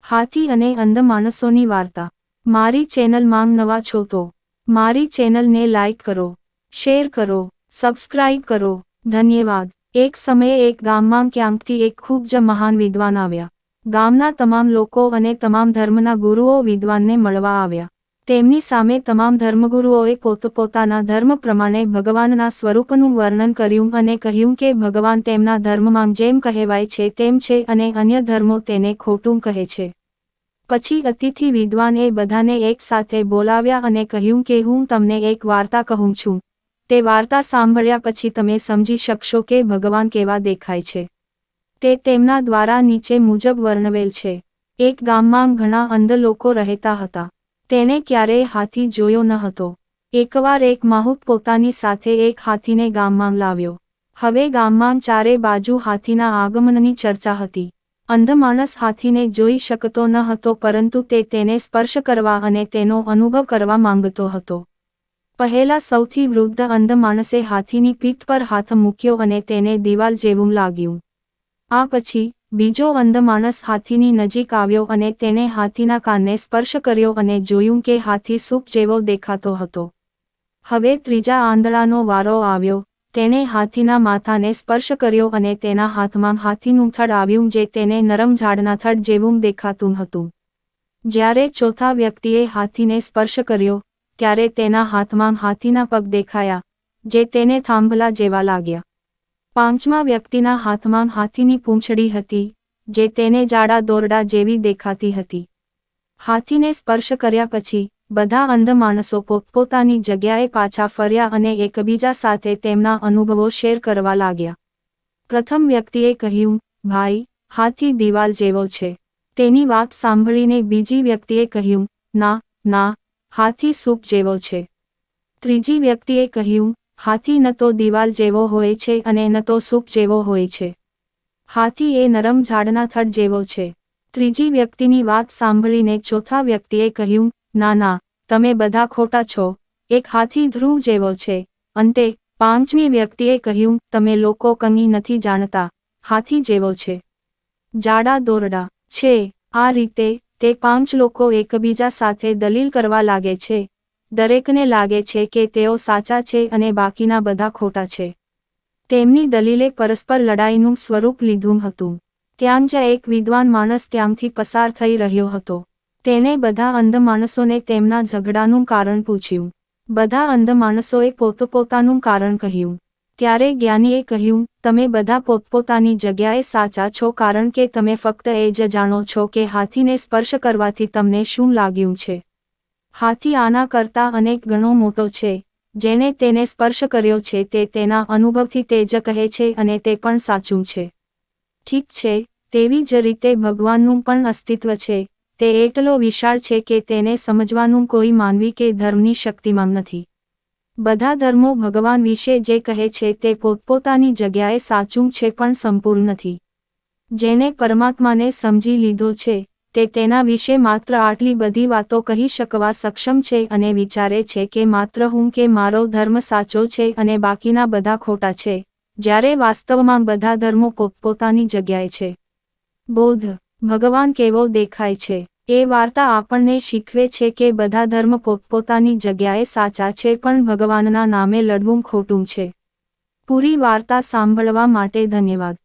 હાથી અને અંધ માણસોની વાર્તા। મારી ચેનલમાં નવા છો તો મારી ચેનલને લાઈક કરો, શેર કરો, સબસ્ક્રાઇબ કરો, ધન્યવાદ। એક સમયે એક ગામમાં ક્યાંકથી એક ખૂબ જ મહાન વિદ્વાન આવ્યા। ગામના તમામ લોકો અને તમામ ધર્મના ગુરુઓ વિદ્વાનને મળવા આવ્યા। તેમની સામે તમામ ધર્મગુરુઓએ પોતપોતાના ધર્મ પ્રમાણે ભગવાનના સ્વરૂપનું વર્ણન કર્યું અને કહ્યું કે ભગવાન તેમના ધર્મમાં જેમ કહેવાય છે તેમ છે અને અન્ય ધર્મો તેને ખોટું કહે છે। પછી અતિથિ વિદ્વાને બધાને એક સાથે બોલાવ્યા અને કહ્યું કે હું તમને એક વાર્તા કહું છું। તે વાર્તા સાંભળ્યા પછી તમે સમજી શકશો કે ભગવાન કેવા દેખાય છે। તે તેમના દ્વારા નીચે મુજબ વર્ણવેલ છે। એક ગામમાં ઘણા અંધ લોકો રહેતા હતા। તેને ક્યારેય હાથી જોયો ન હતો। એકવાર એક માહુત પોતાની સાથે એક હાથીને ગામમાં લાવ્યો। હવે ગામમાં ચારે બાજુ હાથીના આગમનની ચર્ચા હતી। અંધ માણસ હાથીને જોઈ શકતો ન હતો પરંતુ તે તેને સ્પર્શ કરવા અને તેનો અનુભવ કરવા માંગતો હતો। પહેલા સૌથી વૃદ્ધ અંધ માણસે હાથીની પીઠ પર હાથ મૂક્યો અને તેને દિવાલ જેવું લાગ્યું। આ પછી બીજો અંધ માણસ હાથીની નજીક આવ્યો અને તેને હાથીના કાનને સ્પર્શ કર્યો અને જોયું કે હાથી સૂપ જેવો દેખાતો હતો। હવે ત્રીજા આંધળાનો વારો આવ્યો। તેણે હાથીના માથાને સ્પર્શ કર્યો અને તેના હાથમાં હાથીનું થડ આવ્યું જે તેને નરમ ઝાડના થડ જેવું દેખાતું હતું। જ્યારે ચોથા વ્યક્તિએ હાથીને સ્પર્શ કર્યો ત્યારે તેના હાથમાં હાથીના પગ દેખાયા જે તેને થાંભલા જેવા લાગ્યા। પાંચમા વ્યક્તિના હાથમાં હાથીની પૂંછડી હતી જે તેને જાડા દોરડા જેવી દેખાતી હતી। હાથીને સ્પર્શ કર્યા પછી બધા અંધ માણસો પોતપોતાની જગ્યાએ પાછા ફર્યા અને એકબીજા સાથે તેમના અનુભવો શેર કરવા લાગ્યા। પ્રથમ વ્યક્તિએ કહ્યું, ભાઈ, હાથી દિવાલ જેવો છે। તેની વાત સાંભળીને બીજી વ્યક્તિએ કહ્યું, ના ના, હાથી સૂપ જેવો છે। ત્રીજી વ્યક્તિએ કહ્યું, હાથી ન તો દિવાલ જેવો હોય છે અને ન તો સૂપ જેવો હોય છે। હાથી એ નરમ ઝાડના થડ જેવો છે। ત્રીજી વ્યક્તિની વાત સાંભળીને ચોથા વ્યક્તિએ કહ્યું, ના ના, તમે બધા ખોટા છો, એક હાથી ધ્રુવ જેવો છે। અંતે પાંચમી વ્યક્તિએ કહ્યું, તમે લોકો કંઈ નથી જાણતા, હાથી જેવો છે, જાડા દોરડા છે। આ રીતે તે પાંચ લોકો એકબીજા સાથે દલીલ કરવા લાગે છે। દરેકને લાગે છે કે તેઓ સાચા છે અને બાકીના બધા ખોટા છે। તેમની દલીલે પરસ્પર લડાઈનું સ્વરૂપ લીધું હતું। ત્યાં જ એક વિદ્વાન માણસ ત્યાંથી પસાર થઈ રહ્યો હતો। તેણે બધા અંધ માણસોને તેમના ઝઘડાનું કારણ પૂછ્યું। બધા અંધ માણસોએ પોતપોતાનું કારણ કહ્યું। ત્યારે જ્ઞાનીએ કહ્યું, તમે બધા પોતપોતાની જગ્યાએ સાચા છો કારણ કે તમે ફક્ત એ જ જાણો છો કે હાથીને સ્પર્શ કરવાથી તમને શું લાગ્યું છે। હાથી આના કરતાં અનેક ગણો મોટો છે। જેને તેને સ્પર્શ કર્યો છે તે તેના અનુભવથી તે જ કહે છે અને તે પણ સાચું છે। ઠીક છે, તેવી જ રીતે ભગવાનનું પણ અસ્તિત્વ છે। તે એટલો વિશાળ છે કે તેને સમજવાનું કોઈ માનવી કે ધર્મની શક્તિમાં નથી। બધા ધર્મો ભગવાન વિશે જે કહે છે તે પોતપોતાની જગ્યાએ સાચું છે પણ સંપૂર્ણ નથી। જેને પરમાત્માને સમજી લીધો છે તે તેના વિશે માત્ર આટલી બધી વાતો કહી શકવા સક્ષમ છે અને વિચારે છે કે માત્ર હું કે મારો ધર્મ સાચો છે અને બાકીના બધા ખોટા છે, જ્યારે વાસ્તવમાં બધા ધર્મો પોતપોતાની જગ્યાએ છે। બોધ, ભગવાન કેવો દેખાય છે? એ વાર્તા આપણને શીખવે છે કે બધા ધર્મ પોતપોતાની જગ્યાએ સાચા છે પણ ભગવાનના નામે લડવું ખોટું છે। પૂરી વાર્તા સાંભળવા માટે ધન્યવાદ।